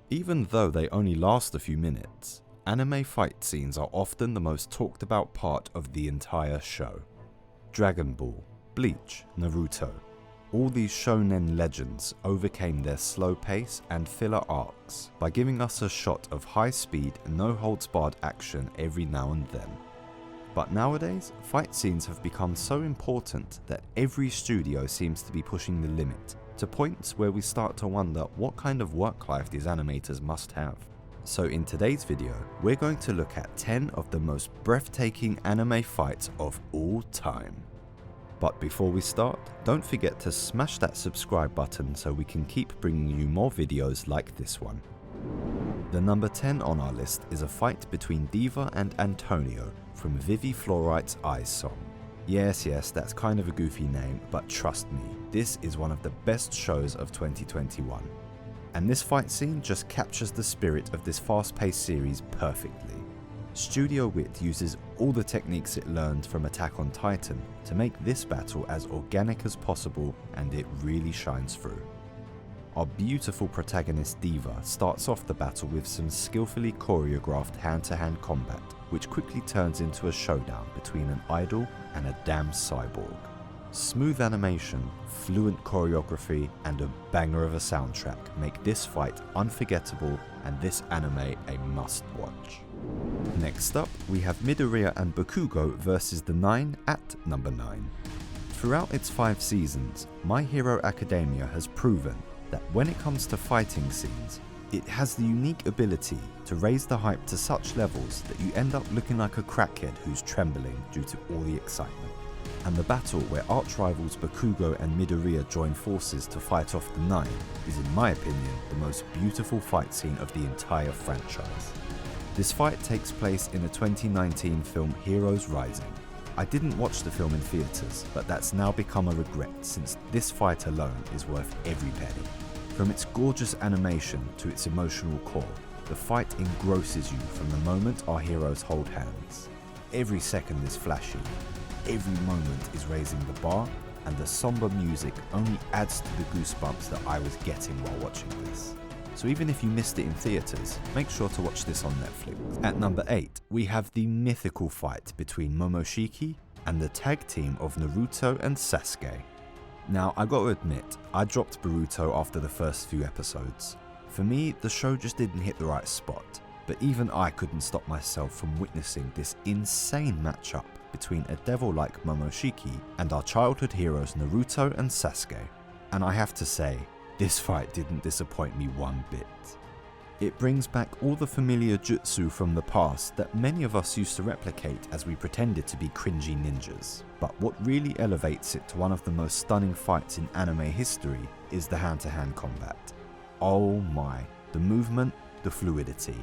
Even though they only last a few minutes, anime fight scenes are often the most talked about part of the entire show. Dragon Ball, Bleach, Naruto, all these shonen legends overcame their slow pace and filler arcs by giving us a shot of high-speed, no-holds-barred action every now and then. But nowadays, fight scenes have become so important that every studio seems to be pushing the limit, to points where we start to wonder what kind of work life these animators must have. So in today's video, we're going to look at 10 of the most breathtaking anime fights of all time. But before we start, don't forget to smash that subscribe button so we can keep bringing you more videos like this one. The number 10 on our list is a fight between Diva and Antonio from Vivi Fluorite's Eyes song. Yes, that's kind of a goofy name, but trust me, this is one of the best shows of 2021. And this fight scene just captures the spirit of this fast-paced series perfectly. Studio Wit uses all the techniques it learned from Attack on Titan to make this battle as organic as possible, and it really shines through. Our beautiful protagonist Diva starts off the battle with some skillfully choreographed hand-to-hand combat, which quickly turns into a showdown between an idol and a damn cyborg. Smooth animation, fluent choreography, and a banger of a soundtrack make this fight unforgettable and this anime a must-watch. Next up, we have Midoriya and Bakugo versus the 9 at number 9. Throughout its 5 seasons, My Hero Academia has proven that when it comes to fighting scenes, it has the unique ability to raise the hype to such levels that you end up looking like a crackhead who's trembling due to all the excitement. And the battle where arch-rivals Bakugo and Midoriya join forces to fight off the 9 is, in my opinion, the most beautiful fight scene of the entire franchise. This fight takes place in the 2019 film Heroes Rising. I didn't watch the film in theatres, but that's now become a regret since this fight alone is worth every penny. From its gorgeous animation to its emotional core, the fight engrosses you from the moment our heroes hold hands. Every second is flashy, every moment is raising the bar, and the somber music only adds to the goosebumps that I was getting while watching this. So even if you missed it in theatres, make sure to watch this on Netflix. At number 8, we have the mythical fight between Momoshiki and the tag team of Naruto and Sasuke. Now, I gotta admit, I dropped Boruto after the first few episodes. For me, the show just didn't hit the right spot, but even I couldn't stop myself from witnessing this insane matchup between a devil-like Momoshiki and our childhood heroes Naruto and Sasuke. And I have to say, this fight didn't disappoint me one bit. It brings back all the familiar jutsu from the past that many of us used to replicate as we pretended to be cringy ninjas. But what really elevates it to one of the most stunning fights in anime history is the hand-to-hand combat. Oh my, the movement, the fluidity.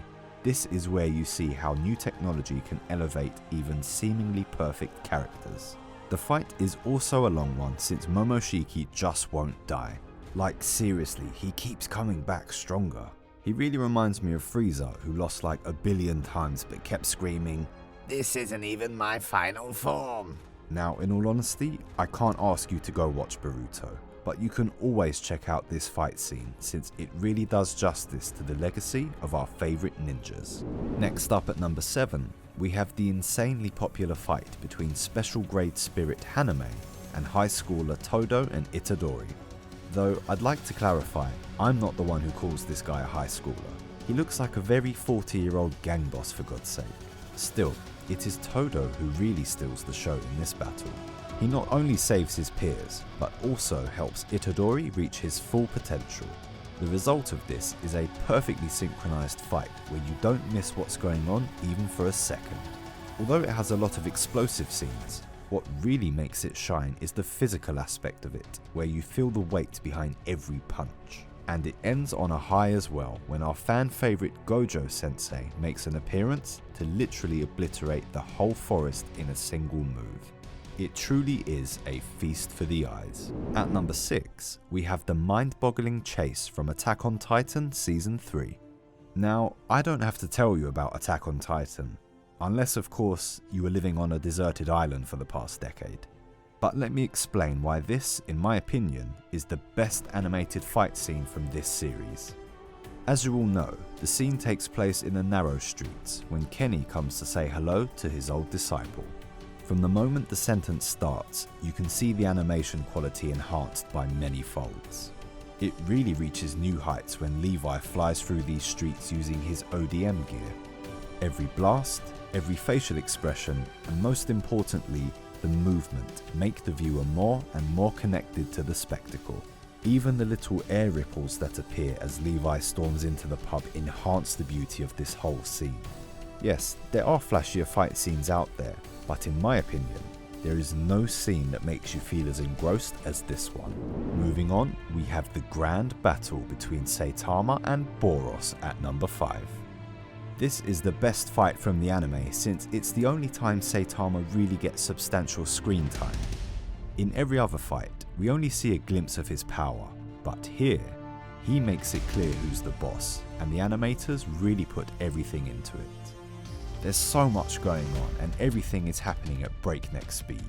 This is where you see how new technology can elevate even seemingly perfect characters. The fight is also a long one since Momoshiki just won't die. Like seriously, he keeps coming back stronger. He really reminds me of Frieza, who lost like 1 billion times but kept screaming, "This isn't even my final form." Now, in all honesty, I can't ask you to go watch Boruto, but you can always check out this fight scene since it really does justice to the legacy of our favourite ninjas. Next up at number 7, we have the insanely popular fight between special grade spirit Hanami and high schooler Todo and Itadori. Though I'd like to clarify, I'm not the one who calls this guy a high schooler. He looks like a very 40-year-old gang boss for God's sake. Still, it is Todo who really steals the show in this battle. He not only saves his peers, but also helps Itadori reach his full potential. The result of this is a perfectly synchronized fight where you don't miss what's going on even for a second. Although it has a lot of explosive scenes, what really makes it shine is the physical aspect of it, where you feel the weight behind every punch. And it ends on a high as well when our fan favourite Gojo sensei makes an appearance to literally obliterate the whole forest in a single move. It truly is a feast for the eyes. At number 6, we have the mind-boggling chase from Attack on Titan Season 3. Now, I don't have to tell you about Attack on Titan, unless of course you were living on a deserted island for the past decade. But let me explain why this, in my opinion, is the best animated fight scene from this series. As you all know, the scene takes place in the narrow streets when Kenny comes to say hello to his old disciple. From the moment the sentence starts, you can see the animation quality enhanced by many folds. It really reaches new heights when Levi flies through these streets using his ODM gear. Every blast, every facial expression, and most importantly, the movement make the viewer more and more connected to the spectacle. Even the little air ripples that appear as Levi storms into the pub enhance the beauty of this whole scene. Yes, there are flashier fight scenes out there, but in my opinion, there is no scene that makes you feel as engrossed as this one. Moving on, we have the grand battle between Saitama and Boros at number 5. This is the best fight from the anime since it's the only time Saitama really gets substantial screen time. In every other fight, we only see a glimpse of his power, but here, he makes it clear who's the boss, and the animators really put everything into it. There's so much going on and everything is happening at breakneck speed.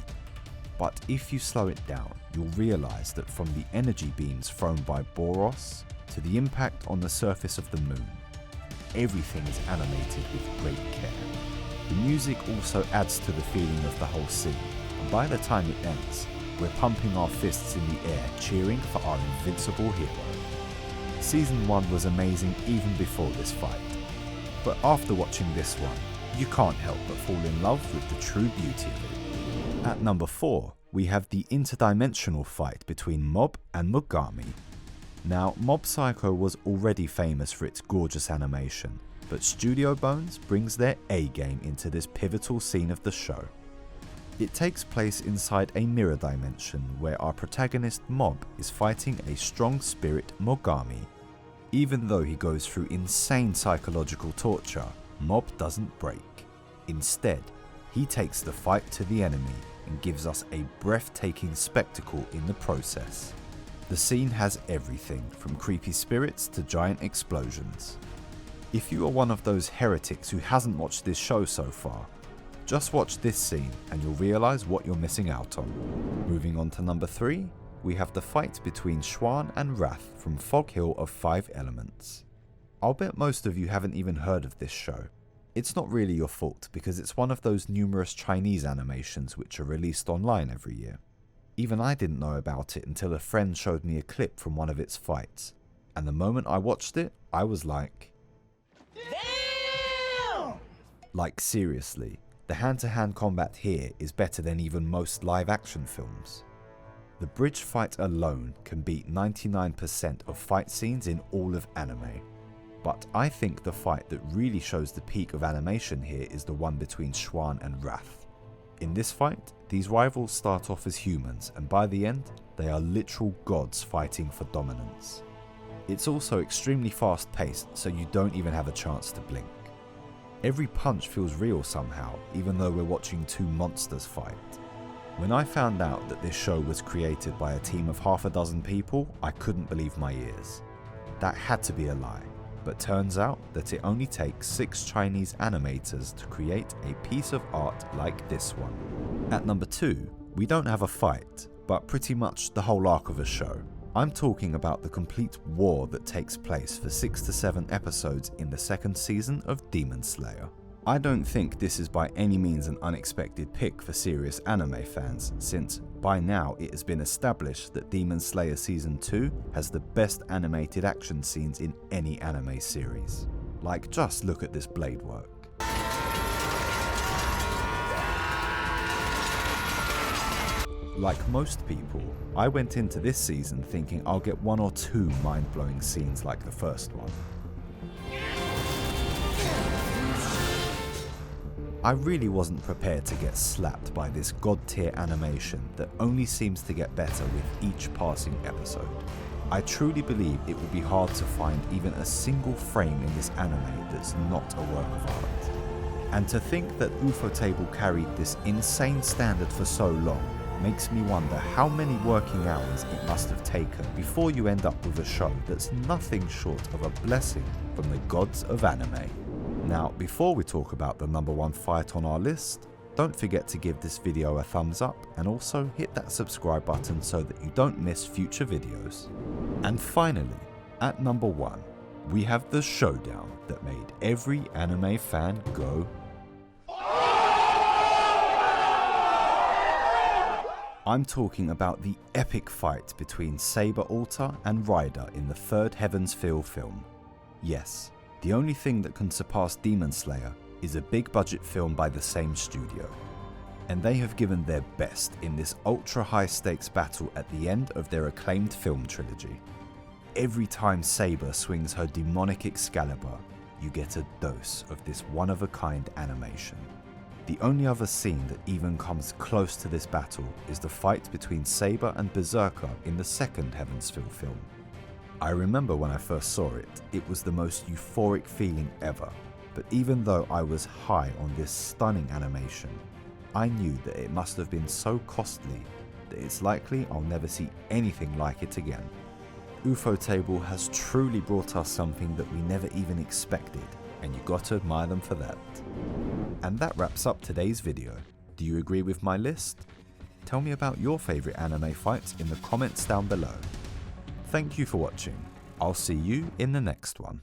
But if you slow it down, you'll realise that from the energy beams thrown by Boros to the impact on the surface of the moon, everything is animated with great care. The music also adds to the feeling of the whole scene, and by the time it ends, we're pumping our fists in the air cheering for our invincible hero. Season 1 was amazing even before this fight, but after watching this one, you can't help but fall in love with the true beauty of it. At number 4, we have the interdimensional fight between Mob and Mogami. Now, Mob Psycho was already famous for its gorgeous animation, but Studio Bones brings their A-game into this pivotal scene of the show. It takes place inside a mirror dimension where our protagonist Mob is fighting a strong spirit Mogami. Even though he goes through insane psychological torture, Mob doesn't break. Instead, he takes the fight to the enemy and gives us a breathtaking spectacle in the process. The scene has everything from creepy spirits to giant explosions. If you are one of those heretics who hasn't watched this show so far, just watch this scene and you'll realise what you're missing out on. Moving on to number 3, we have the fight between Xuan and Wrath from Fog Hill of 5 Elements. I'll bet most of you haven't even heard of this show. It's not really your fault because it's one of those numerous Chinese animations which are released online every year. Even I didn't know about it until a friend showed me a clip from one of its fights, and the moment I watched it, I was like, damn! Like seriously, the hand-to-hand combat here is better than even most live-action films. The bridge fight alone can beat 99% of fight scenes in all of anime. But I think the fight that really shows the peak of animation here is the one between Xuan and Wrath. In this fight, these rivals start off as humans, and by the end, they are literal gods fighting for dominance. It's also extremely fast-paced, so you don't even have a chance to blink. Every punch feels real somehow, even though we're watching two monsters fight. When I found out that this show was created by a team of half a dozen people, I couldn't believe my ears. That had to be a lie, but turns out that it only takes 6 Chinese animators to create a piece of art like this one. At number 2, we don't have a fight, but pretty much the whole arc of a show. I'm talking about the complete war that takes place for 6 to 7 episodes in the 2nd season of Demon Slayer. I don't think this is by any means an unexpected pick for serious anime fans, since by now it has been established that Demon Slayer Season 2 has the best animated action scenes in any anime series. Like, just look at this blade work. Like most people, I went into this season thinking I'll get 1 or 2 mind-blowing scenes like the first one. I really wasn't prepared to get slapped by this god-tier animation that only seems to get better with each passing episode. I truly believe it will be hard to find even a single frame in this anime that's not a work of art. And to think that Ufotable carried this insane standard for so long makes me wonder how many working hours it must have taken before you end up with a show that's nothing short of a blessing from the gods of anime. Now, before we talk about the number 1 fight on our list, don't forget to give this video a thumbs up and also hit that subscribe button so that you don't miss future videos. And finally, at number 1, we have the showdown that made every anime fan go. I'm talking about the epic fight between Saber Alter and Ryder in the third Heaven's Feel film. Yes, the only thing that can surpass Demon Slayer is a big budget film by the same studio. And they have given their best in this ultra high stakes battle at the end of their acclaimed film trilogy. Every time Saber swings her demonic Excalibur, you get a dose of this one-of-a-kind animation. The only other scene that even comes close to this battle is the fight between Saber and Berserker in the second Heaven's Feel film. I remember when I first saw it, it was the most euphoric feeling ever, but even though I was high on this stunning animation, I knew that it must have been so costly that it's likely I'll never see anything like it again. Ufotable has truly brought us something that we never even expected, and you gotta admire them for that. And that wraps up today's video. Do you agree with my list? Tell me about your favourite anime fights in the comments down below. Thank you for watching. I'll see you in the next one.